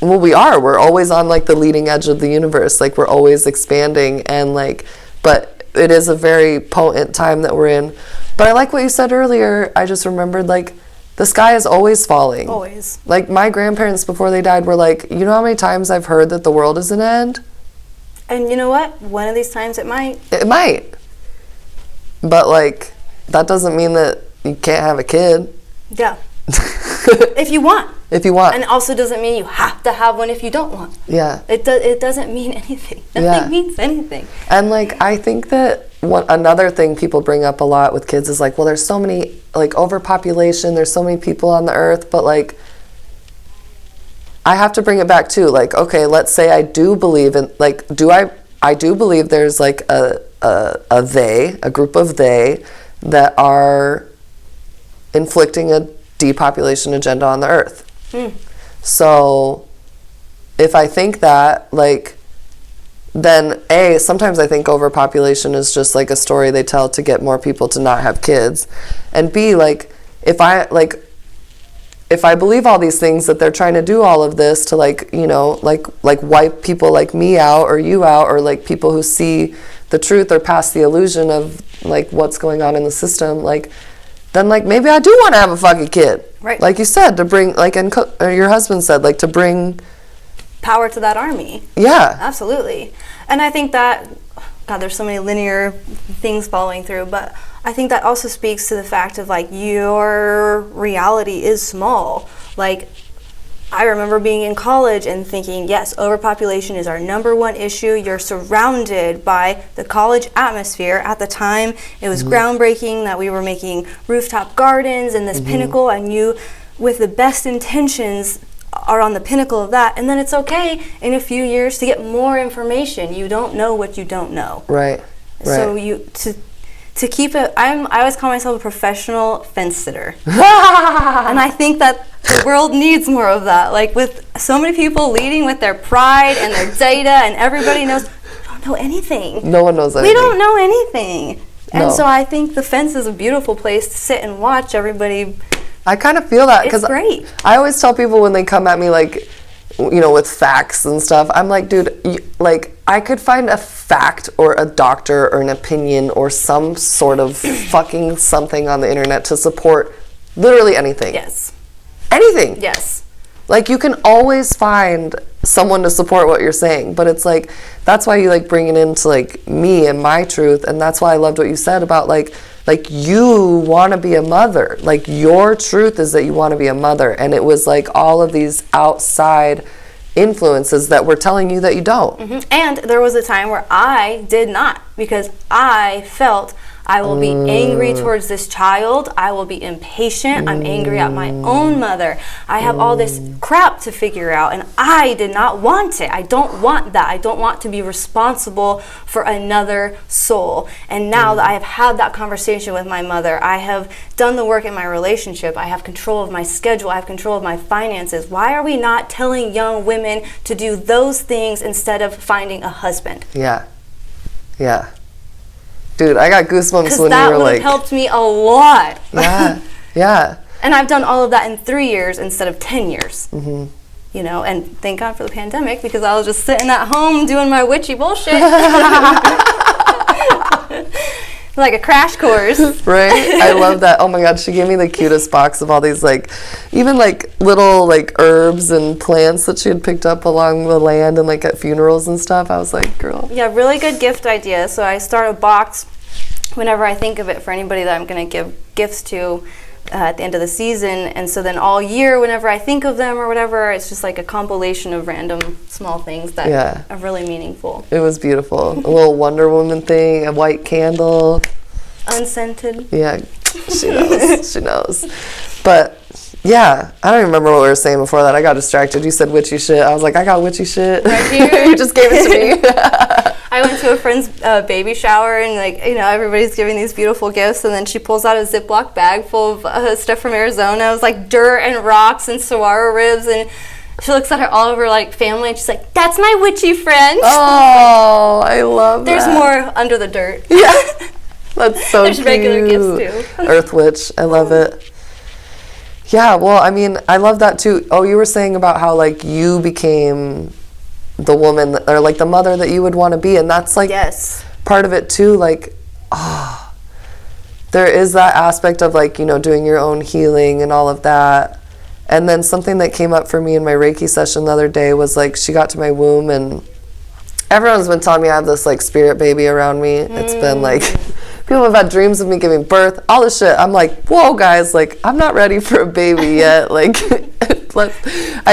well, we're always on like the leading edge of the universe. Like, we're always expanding, and like, but it is a very potent time that we're in. But I like what you said earlier. I just remembered, like, the sky is always falling. Always. Like, my grandparents before they died were like, you know how many times I've heard that the world is an end? And you know what? One of these times it might. It might. But like, that doesn't mean that you can't have a kid. Yeah. If you want. If you want. And also doesn't mean you have to have one if you don't want. Yeah. It doesn't mean anything. Nothing means anything. And like, I think that another thing people bring up a lot with kids is like, well, there's so many, like, overpopulation, there's so many people on the earth, but like, I have to bring it back too. Like, okay, let's say I do believe in, like, I do believe there's like a group of they that are inflicting a depopulation agenda on the earth. So if I think that, like, then sometimes I think overpopulation is just like a story they tell to get more people to not have kids, and B, like, if I believe all these things, that they're trying to do all of this to, like, you know, like wipe people like me out or you out, or like people who see the truth or past the illusion of like what's going on in the system, like, then like maybe I do want to have a fucking kid. Right. Like you said, to bring, like, and your husband said, like, to bring power to that army. Yeah. Absolutely. And I think that, God, there's so many linear things following through, but I think that also speaks to the fact of, like, your reality is small. Like, I remember being in college and thinking, yes, overpopulation is our number one issue. You're surrounded by the college atmosphere. At the time, it was groundbreaking that we were making rooftop gardens and this pinnacle, and you, with the best intentions, are on the pinnacle of that. And then it's okay in a few years to get more information. You don't know what you don't know. Right. So to keep it, I always call myself a professional fence sitter. And I think that the world needs more of that. Like, with so many people leading with their pride and their data, and everybody knows, we don't know anything. No one knows anything. We don't know anything. And No. so I think the fence is a beautiful place to sit and watch everybody. I kind of feel that, It's great. I always tell people when they come at me, like, you know, with facts and stuff, I'm like, dude, like, I could find a fact or a doctor or an opinion or some sort of fucking something on the internet to support literally anything. Yes. Anything. Yes. Like, you can always find someone to support what you're saying, but it's like, that's why you like bring it into like me and my truth, and that's why I loved what you said about like you want to be a mother. Like, your truth is that you want to be a mother, and it was like all of these outside influences that were telling you that you don't. And there was a time where I did not, because I felt I will be angry towards this child. I will be impatient. I'm angry at my own mother. I have all this crap to figure out, and I did not want it. I don't want that. I don't want to be responsible for another soul. And now that I have had that conversation with my mother, I have done the work in my relationship. I have control of my schedule. I have control of my finances. Why are we not telling young women to do those things instead of finding a husband? Yeah. Dude, I got goosebumps when you were like... Because that would have helped me a lot. Yeah. And I've done all of that in 3 years instead of 10 years. You know, and thank God for the pandemic, because I was just sitting at home doing my witchy bullshit. Like a crash course. Right? I love that. Oh my God, she gave me the cutest box of all these, like, even like little like herbs and plants that she had picked up along the land and like at funerals and stuff. I was like, girl. Yeah, really good gift idea. So I start a box whenever I think of it for anybody that I'm going to give gifts to at the end of the season. And so then all year, whenever I think of them or whatever, it's just like a compilation of random small things that are really meaningful. It was beautiful. A little Wonder Woman thing, a white candle. Unscented. Yeah, she knows. But yeah, I don't remember what we were saying before that. I got distracted. You said witchy shit. I was like, I got witchy shit. Right here. You just gave it to me. I went to a friend's baby shower, and everybody's giving these beautiful gifts, and then she pulls out a Ziploc bag full of stuff from Arizona. It was like dirt and rocks and saguaro ribs, and she looks at all of her family, and she's like, "That's my witchy friend." Oh, I love There's that. more under the dirt. Yeah, that's so There's cute. regular gifts too. Earth witch, I love it. Yeah, well, I mean, I love that too. Oh, you were saying about how you became the woman or the mother that you would want to be, and that's yes, part of it too. There is that aspect of doing your own healing and all of that. And then something that came up for me in my Reiki session the other day was she got to my womb, and everyone's been telling me I have this spirit baby around me. It's been people have had dreams of me giving birth, all this shit. I'm like, whoa, guys, I'm not ready for a baby yet. I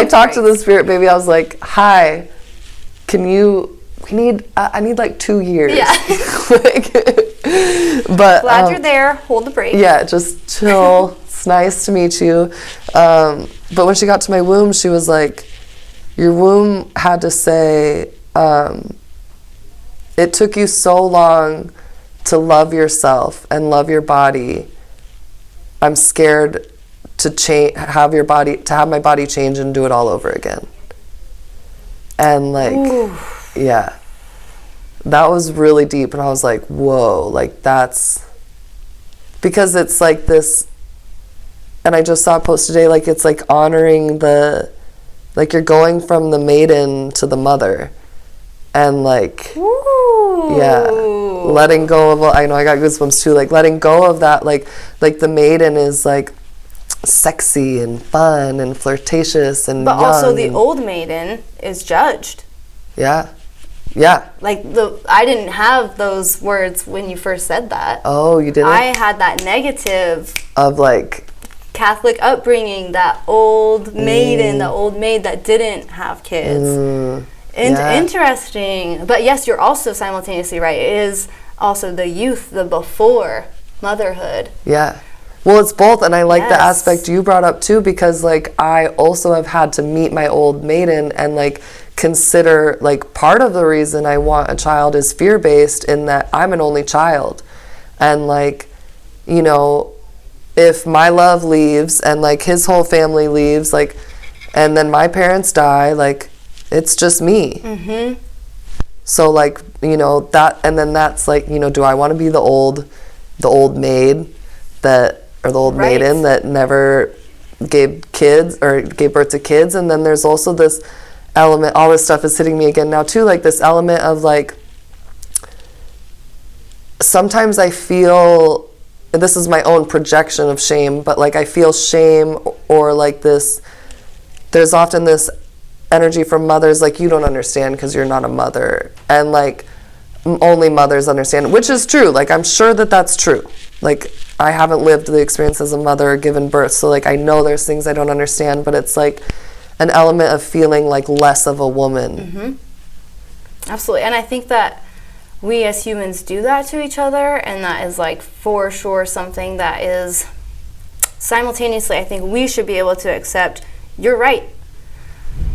talked to the spirit baby. I was like, hi, I need 2 years. Yeah. But glad you're there. Hold the break. Yeah, just chill. It's nice to meet you. But when she got to my womb, she was like, your womb had to say, it took you so long to love yourself and love your body. I'm scared to have my body change and do it all over again. And Ooh. yeah, that was really deep. And I was like, whoa, that's because it's this. And I just saw a post today, it's honoring you're going from the maiden to the mother. And Ooh. yeah, letting go of, I know I got goosebumps too, letting go of that, the maiden is sexy and fun and flirtatious and but young. also the old maiden is judged. Yeah. I didn't have those words when you first said that. Oh, you didn't? I had that negative of Catholic upbringing, that old maiden, the old maid that didn't have kids. Interesting. But yes, you're also simultaneously right. It is also the youth, the before motherhood. Yeah. Well, it's both, and I like the aspect you brought up too, because I also have had to meet my old maiden and consider part of the reason I want a child is fear-based in that I'm an only child, and if my love leaves and his whole family leaves, and then my parents die, it's just me. Mm-hmm. So that, and then that's do I want to be the old maid or the old maiden that never gave birth to kids? And then there's also this element, all this stuff is hitting me again now too, this element of sometimes I feel, this is my own projection of shame, but I feel shame or this, there's often this energy from mothers you don't understand because you're not a mother, and only mothers understand, which is true. I'm sure that's true. I haven't lived the experience as a mother or given birth, so I know there's things I don't understand, but it's an element of feeling less of a woman. Mm-hmm. Absolutely. And I think that we as humans do that to each other, and that is for sure something that is simultaneously, I think we should be able to accept. You're right.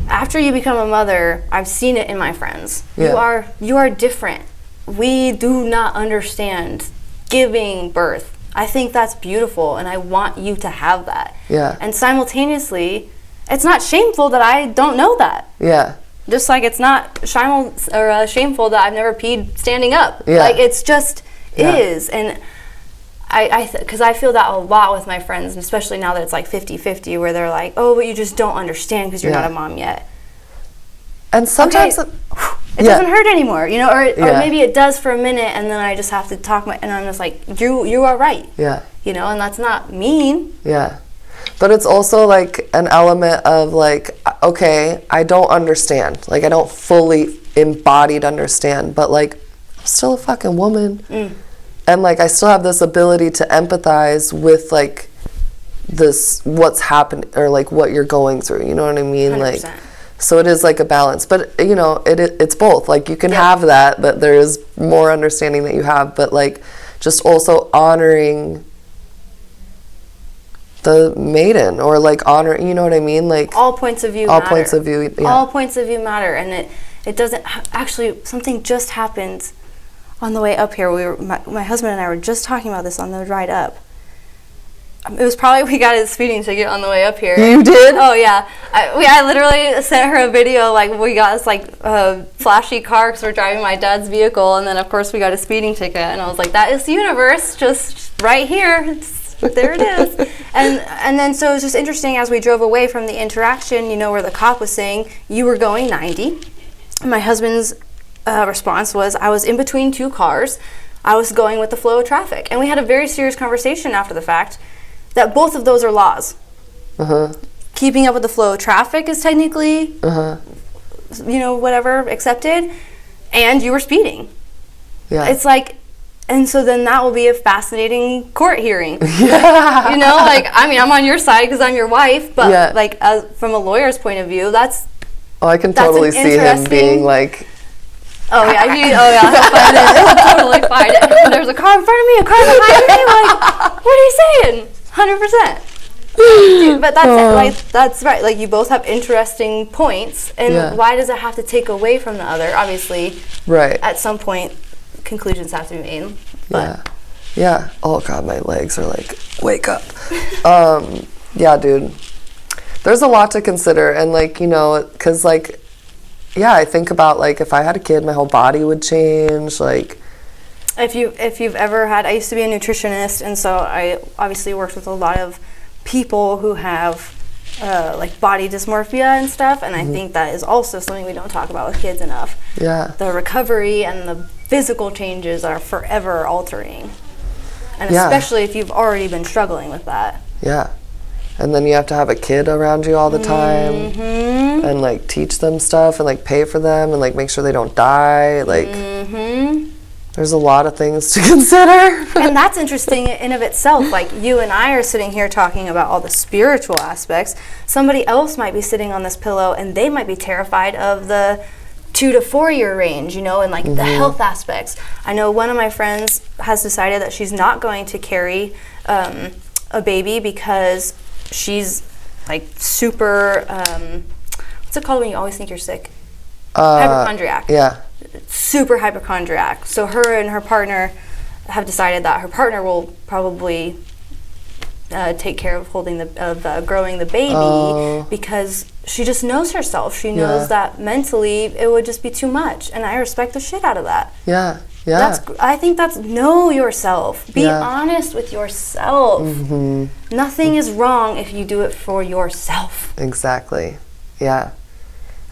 After you become a mother, I've seen it in my friends. Yeah. You are different. We do not understand giving birth. I think that's beautiful, and I want you to have that. Yeah. And simultaneously, it's not shameful that I don't know that. Yeah. Just it's not shameful that I've never peed standing up. Yeah. It's just is. And because I feel that a lot with my friends, and especially now that it's 50-50, where they're oh, but you just don't understand because you're not a mom yet. And sometimes it doesn't hurt anymore, or maybe it does for a minute, and then I just have to talk and I'm just you are right. Yeah. And that's not mean. Yeah. But it's also an element of okay, I don't understand. I don't fully embodied understand, but I'm still a fucking woman. And I still have this ability to empathize with this, what's happening, or what you're going through, you know what I mean? 100%. So it is a balance, but it's both. You can have that, but there is more understanding that you have, but just also honoring the maiden, or honor, you know what I mean? All points of view all matter. points of view, yeah. All points of view matter, and It doesn't actually. Something just happened on the way up here. My husband and I were just talking about this on the ride up. It was probably we got a speeding ticket on the way up here. You did? Oh yeah. I literally sent her a video, like we got this like flashy car because we're driving my dad's vehicle, and then of course we got a speeding ticket, and I was like, that is the universe, just right here. There it is. And then so it was just interesting as we drove away from the interaction, where the cop was saying you were going 90. My husband's response was, I was in between two cars. I was going with the flow of traffic. And we had a very serious conversation after the fact that both of those are laws. Keeping up with the flow of traffic is technically, whatever, accepted. And you were speeding. Yeah. It's like, and so then that will be a fascinating court hearing. I'm on your side because I'm your wife, but as from a lawyer's point of view, that's... Oh, I can totally see him being like... Oh yeah, he'll totally fight it. There's a car in front of me, a car behind me. Like, what are you saying? 100%. But that's right. Like, you both have interesting points, and why does it have to take away from the other? Obviously, right. At some point, conclusions have to be made. But. Yeah. Oh God, my legs are like, wake up. Yeah, dude. There's a lot to consider, and because I think about if I had a kid, my whole body would change. If you've ever had, I used to be a nutritionist, and so I obviously worked with a lot of people who have body dysmorphia and stuff, and I think that is also something we don't talk about with kids enough. Yeah. The recovery and the physical changes are forever altering, and especially if you've already been struggling with that. Yeah. And then you have to have a kid around you all the time, and teach them stuff, and pay for them, and make sure they don't die. There's a lot of things to consider. And that's interesting in of itself. You and I are sitting here talking about all the spiritual aspects. Somebody else might be sitting on this pillow, and they might be terrified of the 2 to 4 year range, and the health aspects. I know one of my friends has decided that she's not going to carry a baby because she's super what's it called when you always think you're sick? Hypochondriac. Yeah. Super hypochondriac. So her and her partner have decided that her partner will probably take care of growing the baby because she just knows herself. She knows that mentally it would just be too much, and I respect the shit out of that. Yeah. Yeah. I think that's know yourself. Be honest with yourself. Nothing is wrong if you do it for yourself. Exactly. Yeah.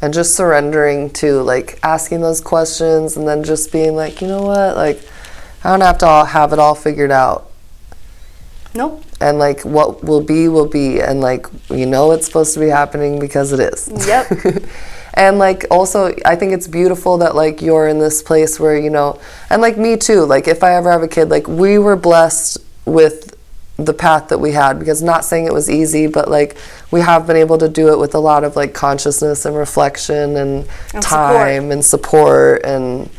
And just surrendering to asking those questions, and then just being you know what, I don't have to have it all figured out. Nope. And what will be, and it's supposed to be happening because it is. Yep. And also I think it's beautiful that you're in this place where and me too, if I ever have a kid, we were blessed with the path that we had, because not saying it was easy, but we have been able to do it with a lot of consciousness and reflection and time and support, and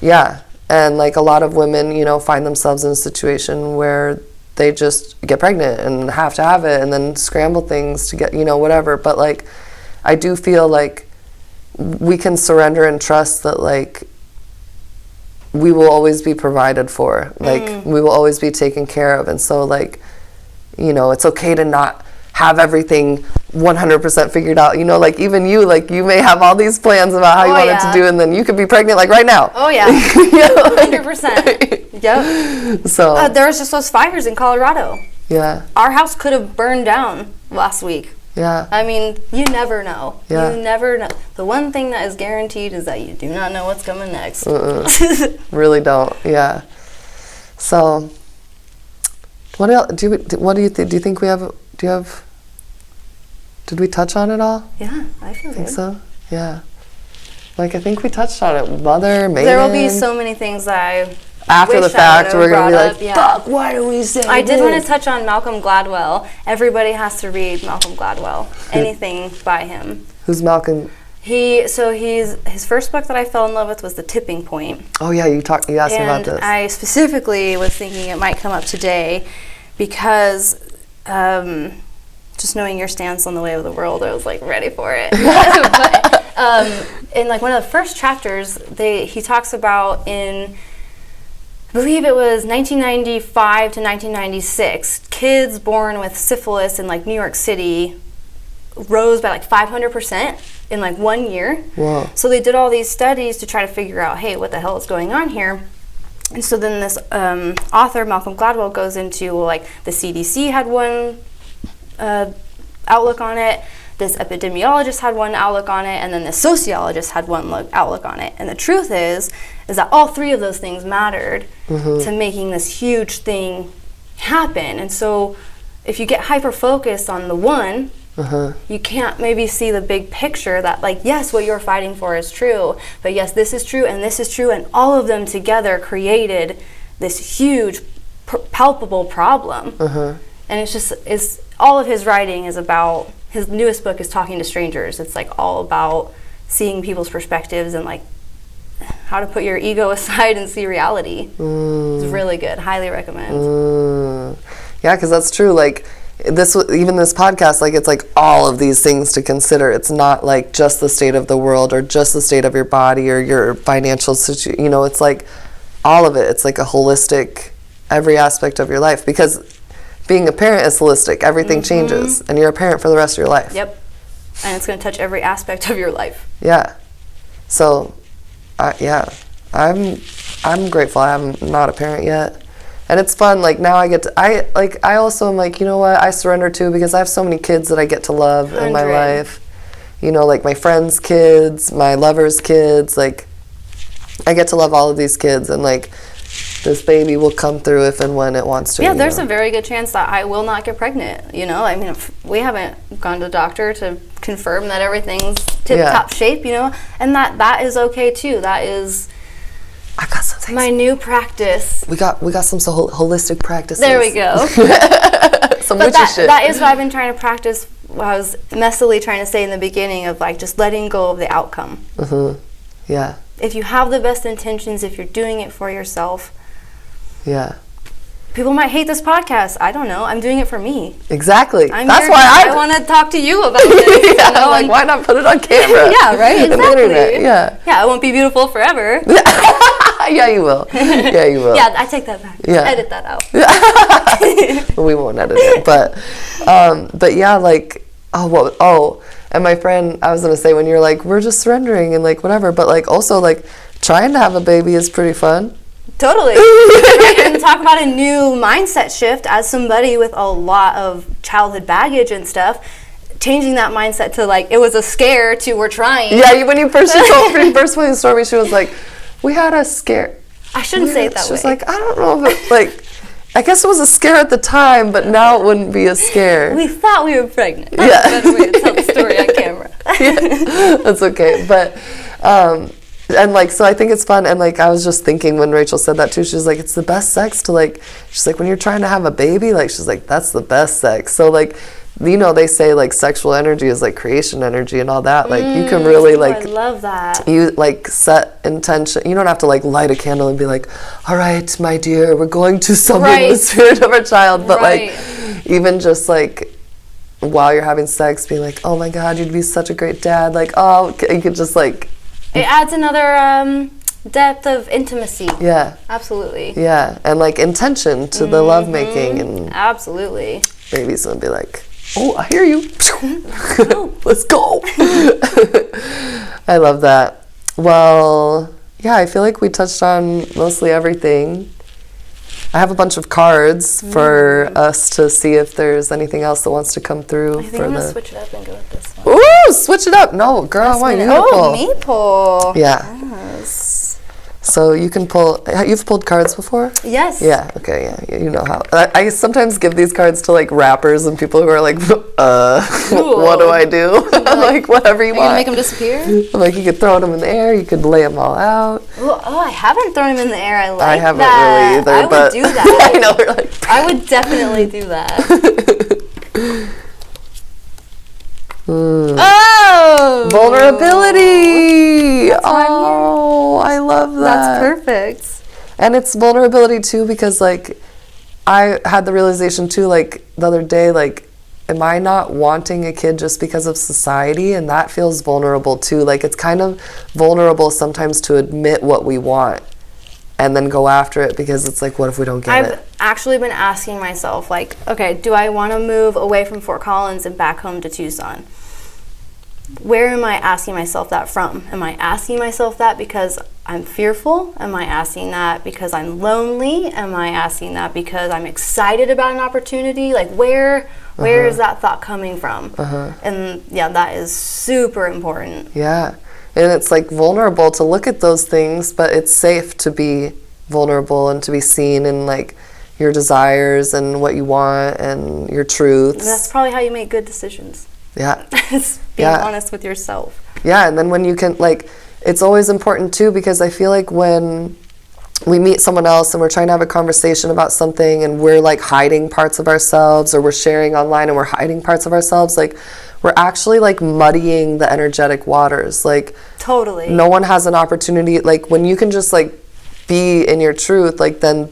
and a lot of women find themselves in a situation where they just get pregnant and have to have it and then scramble things to get whatever, but I do feel we can surrender and trust that we will always be provided for, we will always be taken care of, and so it's okay to not have everything 100% figured out, even you may have all these plans about how you want it to do, and then you could be pregnant right now. Oh yeah. 100%. Yep. So there was just those fires in Colorado. Yeah. Our house could have burned down last week. Yeah. I mean, you never know. Yeah. You never know. The one thing that is guaranteed is that you do not know what's coming next. Really don't. Yeah. So, what else? Do you think we have? Do you have? Did we touch on it all? Yeah, I feel think so. Yeah. I think we touched on it. Mother, maiden. There will be so many things that I. After the fact, we're going to be fuck, why do we say I did want to touch on Malcolm Gladwell. Everybody has to read Malcolm Gladwell. Anything by him. Who's Malcolm? His first book that I fell in love with was The Tipping Point. Oh yeah, you asked me about this. I specifically was thinking it might come up today because just knowing your stance on the way of the world, I was like ready for it. But in like one of the first chapters, he talks about in, I believe it was 1995 to 1996, kids born with syphilis in like New York City rose by like 500% in like 1 year. Wow. So they did all these studies to try to figure out, hey, what the hell is going on here? And so then this author, Malcolm Gladwell, goes into, well, like the CDC had one outlook on it, this epidemiologist had one outlook on it, and then the sociologist had one outlook on it. And the truth is that all three of those things mattered to making this huge thing happen. And so if you get hyper-focused on the one, you can't maybe see the big picture that, like, yes, what you're fighting for is true, but yes, this is true, and all of them together created this huge, palpable problem. And it's all of his writing is about, his newest book is Talking to Strangers. It's like all about seeing people's perspectives and like how to put your ego aside and see reality. It's really good. Highly recommend. Yeah, because that's true. Like even this podcast, like it's like all of these things to consider. It's not like just the state of the world or just the state of your body or your financial situation. You know, it's like all of it. It's like a holistic, every aspect of your life, because being a parent is holistic. Everything changes, and you're a parent for the rest of your life. Yep. And it's going to touch every aspect of your life. Yeah. So, I'm grateful I'm not a parent yet. And it's fun. Like now I also am like, you know what, I surrender to, because I have so many kids that I get to love in my life. You know, like my friends' kids, my lovers' kids, like I get to love all of these kids, and like this baby will come through if and when it wants to. Yeah, there's a very good chance that I will not get pregnant, you know? I mean, we haven't gone to the doctor to confirm that everything's tip-top shape, you know? And that is okay, too. That is I got some things. My new practice. We got some holistic practices. There we go. Some witchy shit. That is what I've been trying to practice. What I was messily trying to say in the beginning of like just letting go of the outcome. Yeah. If you have the best intentions, if you're doing it for yourself. Yeah. People might hate this podcast. I don't know. I'm doing it for me. Exactly. That's why I want to talk to you about it. Yeah, I'm like, why not put it on camera? Yeah, right? Exactly. The internet, yeah. Yeah, I won't be beautiful forever. Yeah, you will. Yeah, you will. Yeah, I take that back. Yeah. Edit that out. We won't edit it. But yeah, like, and my friend, I was going to say, when you're like, we're just surrendering and like whatever, but like also like trying to have a baby is pretty fun. Totally. And talk about a new mindset shift as somebody with a lot of childhood baggage and stuff. Changing that mindset to like, it was a scare to we're trying. Yeah, when you first told the story, she was like, we had a scare. I shouldn't say it that way. She was like, I don't know if it, like, I guess it was a scare at the time, but now it wouldn't be a scare. We thought we were pregnant. That's a better way to tell the story on camera. Yeah, that's okay. But, and like, so I think it's fun. And like, I was just thinking when Rachel said that too, she's like, it's the best sex to like, she's like, when you're trying to have a baby, like, she's like, that's the best sex. So like, you know, they say like sexual energy is like creation energy and all that. Like you can really like, I love that. You like set intention. You don't have to like light a candle and be like, all right, my dear, we're going to summon the spirit of our child. But like, even just like while you're having sex, being like, oh my God, you'd be such a great dad. Like, oh, you could just like. It adds another depth of intimacy. Yeah. Absolutely. Yeah, and like intention to the lovemaking and. Absolutely. Baby's gonna be like, oh, I hear you. Let's go. I love that. Well, yeah, I feel like we touched on mostly everything. I have a bunch of cards for us to see if there's anything else that wants to come through. I think I'm going to switch it up and go with this one. Ooh, switch it up. No, girl, I want you to pull. Oh, me pull. Yeah. Yes. So you can pull. You've pulled cards before? Yes. Yeah. Okay. Yeah. You know how. I sometimes give these cards to like rappers and people who are like, what do I do? I'm like, whatever you want. Are you gonna make them disappear? I'm like, you could throw them in the air. You could lay them all out. Oh, I haven't thrown them in the air. I haven't that. really either. I would do that. I know. We're like. I would definitely do that. Oh! Vulnerability! That's why I'm here. I love that. That's perfect. And it's vulnerability too, because like I had the realization too, like the other day, like am I not wanting a kid just because of society? And that feels vulnerable too. Like, it's kind of vulnerable sometimes to admit what we want and then go after it, because it's like, what if we don't get it? I've actually been asking myself, like, okay, do I want to move away from Fort Collins and back home to Tucson? Where am I asking myself that from? Am I asking myself that because I'm fearful? Am I asking that because I'm lonely? Am I asking that because I'm excited about an opportunity? Like, where is that thought coming from? And yeah, that is super important. Yeah. And it's like vulnerable to look at those things, but it's safe to be vulnerable and to be seen in like your desires and what you want and your truths. And that's probably how you make good decisions. Yeah. It's being honest with yourself. Yeah, and then when you can, like, it's always important too, because I feel like when we meet someone else and we're trying to have a conversation about something and we're like hiding parts of ourselves, or we're sharing online and we're hiding parts of ourselves, like, we're actually like muddying the energetic waters. Like, totally. No one has an opportunity. Like, when you can just like be in your truth, like, then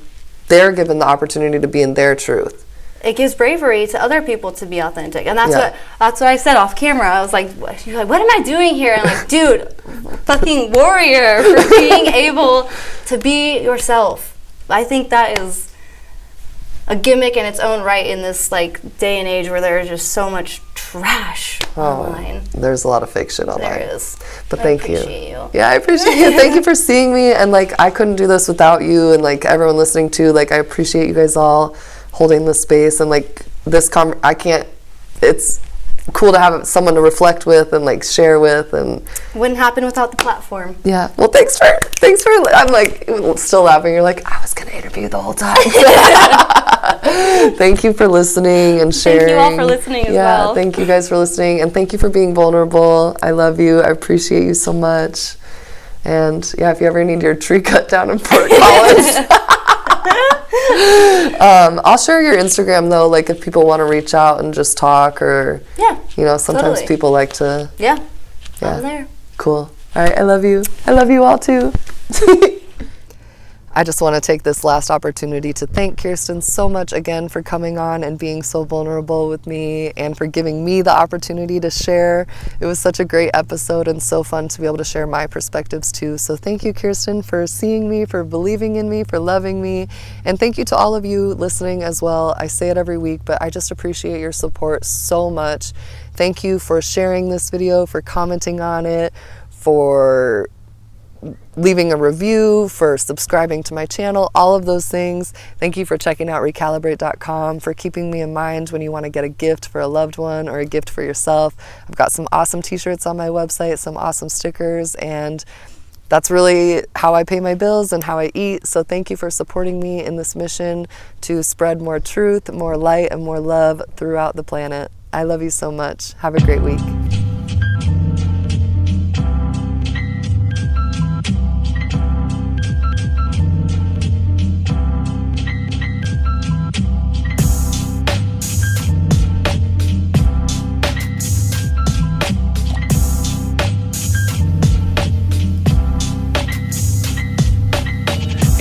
they're given the opportunity to be in their truth. It gives bravery to other people to be authentic, and that's what I said off camera. I was like, "You're like, what am I doing here?" And I'm like, dude, fucking warrior for being able to be yourself. I think that is a gimmick in its own right in this like day and age where there's just so much trash online. There's a lot of fake shit online. There is. But thank you. You. Yeah, I appreciate you. Thank you for seeing me. And like, I couldn't do this without you, and like everyone listening too. Like, I appreciate you guys all holding the space, and like this it's cool to have someone to reflect with and like share with, and wouldn't happen without the platform. Yeah. Well, thanks for I'm like still laughing. You're like, I was gonna interview the whole time. Thank you for listening and sharing. Thank you all for listening as well. Yeah, thank you guys for listening, and thank you for being vulnerable. I love you. I appreciate you so much. And yeah, if you ever need your tree cut down in Fort Collins, I'll share your Instagram though, like if people want to reach out and just talk, or sometimes people like to. I'm there. Cool. All right, I love you. I love you all too. I just want to take this last opportunity to thank Kirsten so much again for coming on and being so vulnerable with me, and for giving me the opportunity to share. It was such a great episode and so fun to be able to share my perspectives too. So thank you, Kirsten, for seeing me, for believing in me, for loving me. And thank you to all of you listening as well. I say it every week, but I just appreciate your support so much. Thank you for sharing this video, for commenting on it, for leaving a review, for subscribing to my channel, all of those things. Thank you for checking out recalibrate.com, for keeping me in mind when you want to get a gift for a loved one or a gift for yourself. I've got some awesome t-shirts on my website, some awesome stickers, and that's really how I pay my bills and how I eat. So thank you for supporting me in this mission to spread more truth, more light, and more love throughout the planet. I love you so much. Have a great week.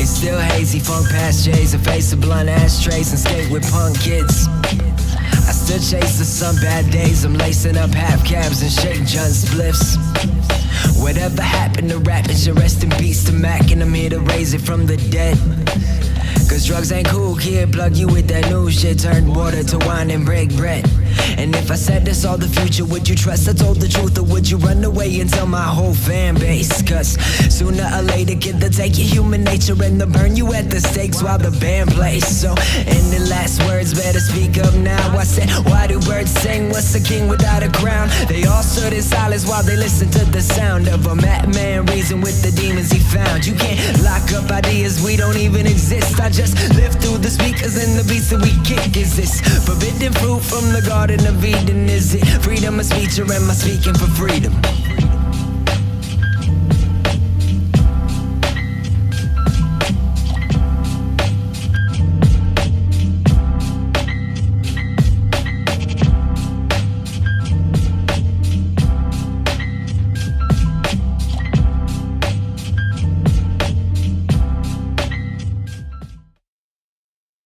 Still hazy, funk past J's, and face of blunt ashtrays and skate with punk kids. I still chase the sun, bad days. I'm lacing up half cabs and shake John spliffs. Whatever happened to rap, it should rest in peace to Mac, and I'm here to raise it from the dead. Cause drugs ain't cool, kid, plug you with that new shit. Turn water to wine and break bread. And if I said this all the future, would you trust I told the truth, or would you run away and tell my whole fan base? Cause sooner or later, kid, they'll take your human nature and they'll burn you at the stakes while the band plays. So, in the last words, better speak up now. I said, why do birds sing? What's a king without a crown? They all stood in silence while they listened to the sound of a madman reason with the demons he found. You can't lock up ideas, we don't even exist. I just live through the speakers and the beats that we kick. Is this forbidden fruit from the Garden of Eden? Is it freedom of speech, or am I speaking for freedom?